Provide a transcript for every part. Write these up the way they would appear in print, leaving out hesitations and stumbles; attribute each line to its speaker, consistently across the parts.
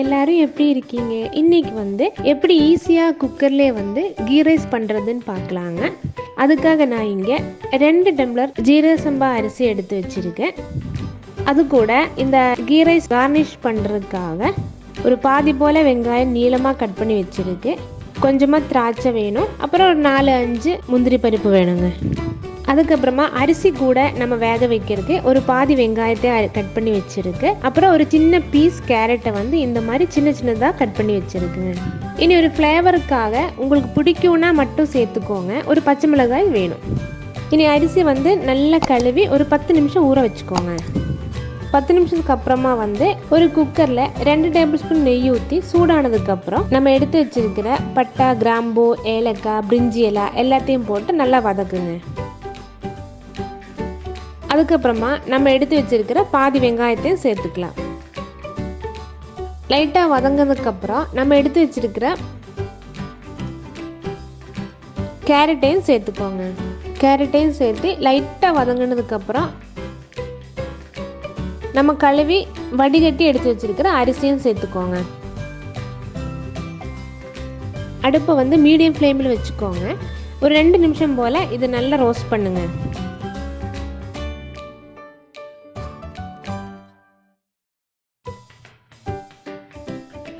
Speaker 1: எல்லாரும் எப்படி இருக்கீங்க? இன்னைக்கு எப்படி ஈஸியாக குக்கர்லேயே கீ ரைஸ் பண்ணுறதுன்னு பார்க்கலாங்க. அதுக்காக நான் இங்கே 2 டம்ளர் ஜீரக சம்பா அரிசி எடுத்து வச்சுருக்கேன். அது கூட இந்த கீ ரைஸ் கார்னிஷ் பண்ணுறதுக்காக ஒரு பாதி போல் வெங்காயம் நீளமாக கட் பண்ணி வச்சுருக்கு. கொஞ்சமாக திராட்சை வேணும், அப்புறம் ஒரு 4-5 முந்திரி பருப்பு வேணுங்க. அதுக்கப்புறமா அரிசி கூட நம்ம வேக வைக்கிறதுக்கு ஒரு பாதி வெங்காயத்தை கட் பண்ணி வச்சுருக்கு. அப்புறம் ஒரு சின்ன பீஸ் கேரட்டை இந்த மாதிரி சின்ன சின்னதாக கட் பண்ணி வச்சுருக்குங்க. இனி ஒரு ஃப்ளேவருக்காக உங்களுக்கு பிடிக்கும்னா மட்டும் சேர்த்துக்கோங்க. ஒரு பச்சை மிளகாய் வேணும். இனி அரிசி நல்லா கழுவி ஒரு 10 நிமிஷம் ஊற வச்சுக்கோங்க. 10 நிமிஷத்துக்கு அப்புறமா ஒரு குக்கரில் 2 டேபிள் ஸ்பூன் நெய் ஊற்றி சூடானதுக்கப்புறம் நம்ம எடுத்து வச்சிருக்கிற பட்டை, கிராம்பு, ஏலக்காய், பிரிஞ்சி இலை எல்லாத்தையும் போட்டு நல்லா வதக்குங்க. அதுக்கப்புறமா நம்ம எடுத்து வச்சிருக்கிற பாதி வெங்காயத்தையும் சேர்த்துக்கலாம். லைட்டாக வதங்கினதுக்கப்புறம் நம்ம எடுத்து வச்சிருக்கிற கேரட்டையும் சேர்த்துக்கோங்க. கேரட்டையும் சேர்த்து லைட்டாக வதங்கினதுக்கப்புறம் நம்ம கழுவி வடிகட்டி எடுத்து வச்சிருக்கிற அரிசியும் சேர்த்துக்கோங்க. அடுப்பை மீடியம் ஃப்ளேமில் வச்சுக்கோங்க. ஒரு 2 நிமிஷம் போல் இது நல்லா ரோஸ்ட் பண்ணுங்க.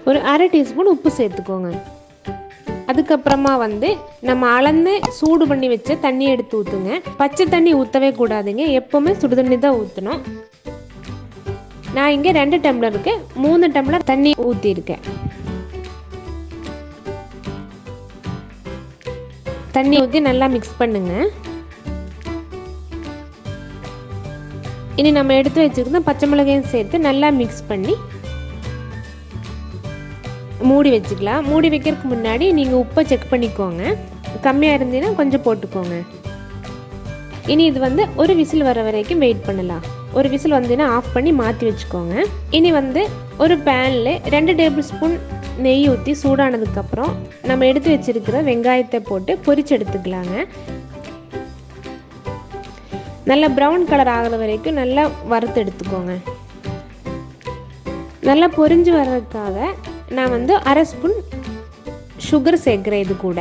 Speaker 1: ஒரு 1/2 டீஸ்பூன் உப்பு சேர்த்துக்கோங்க. அதுக்கப்புறமா நம்ம அளந்து சூடு பண்ணி வச்ச தண்ணி எடுத்து ஊற்றுங்க. பச்சை தண்ணி ஊற்றவே கூடாதுங்க, எப்போவுமே சுடு தண்ணி தான் ஊற்றணும். நான் இங்கே 2 டம்ளருக்கு 3 டம்ளர் தண்ணி ஊற்றிருக்கேன். தண்ணி ஊற்றி நல்லா மிக்ஸ் பண்ணுங்க. இனி நம்ம எடுத்து வச்சுருக்க பச்சை மிளகாயும் சேர்த்து நல்லா மிக்ஸ் பண்ணி மூடி வச்சுக்கலாம். மூடி வைக்கிறதுக்கு முன்னாடி நீங்கள் உப்பை செக் பண்ணிக்கோங்க. கம்மியாக இருந்தீங்கன்னா கொஞ்சம் போட்டுக்கோங்க. இனி இது ஒரு விசில் வர வரைக்கும் வெயிட் பண்ணலாம். ஒரு விசில் ஆஃப் பண்ணி மாற்றி வச்சுக்கோங்க. இனி ஒரு பேனில் 2 டேபிள் ஸ்பூன் நெய் ஊற்றி சூடானதுக்கப்புறம் நம்ம எடுத்து வச்சிருக்கிற வெங்காயத்தை போட்டு பொரிச்சு எடுத்துக்கலாங்க. நல்லா ப்ரௌன் கலர் ஆகிற வரைக்கும் நல்லா வறுத்து எடுத்துக்கோங்க. நல்லா பொரிஞ்சு வர்றதுக்காக நான் 1/2 ஸ்பூன் சுகர் சேர்க்குறேன். இது கூட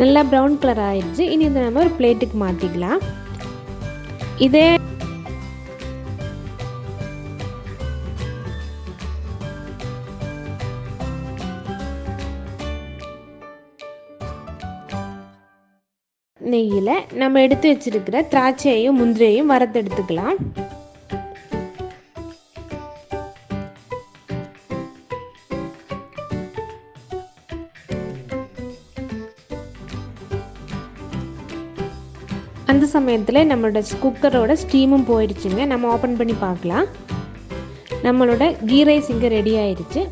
Speaker 1: நல்லா ப்ரௌன் கலர் ஆயிடுச்சு. இனி இதை நம்ம ஒரு பிளேட்டுக்கு மாற்றிக்கலாம். இதே நெய்யில் நம்ம எடுத்து வச்சிருக்கிற திராட்சையையும் முந்திரியையும் வறுத்து எடுத்துக்கலாம். அந்த சமயத்தில் நம்மளோட குக்கரோட ஸ்டீமும் போயிடுச்சுங்க. நம்ம ஓப்பன் பண்ணி பார்க்கலாம். நம்மளோட கீ ரைஸ் இங்கே ரெடி ஆயிடுச்சு.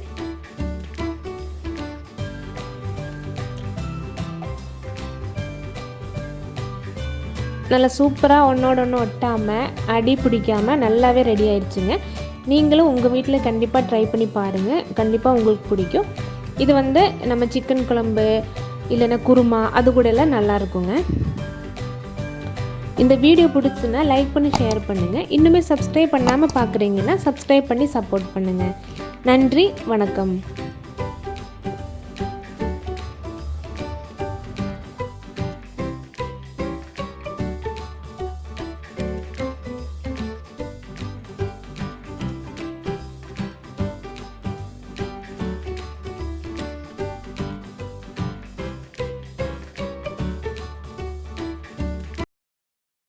Speaker 1: நல்லா சூப்பராக ஒன்றோட ஒன்று ஒட்டாமல் அடி பிடிக்காமல் நல்லாவே ரெடி ஆயிடுச்சுங்க. நீங்களும் உங்கள் வீட்டில் கண்டிப்பாக ட்ரை பண்ணி பாருங்கள். கண்டிப்பாக உங்களுக்கு பிடிக்கும். இது நம்ம சிக்கன் குழம்பு இல்லைன்னா குருமா அது கூட எல்லாம் நல்லா இருக்குங்க. இந்த வீடியோ பிடிச்சுன்னா லைக் பண்ணி ஷேர் பண்ணுங்கள். இன்னுமே சப்ஸ்கிரைப் பண்ணாமல் பார்க்குறீங்கன்னா சப்ஸ்கிரைப் பண்ணி சப்போர்ட் பண்ணுங்கள். நன்றி, வணக்கம்.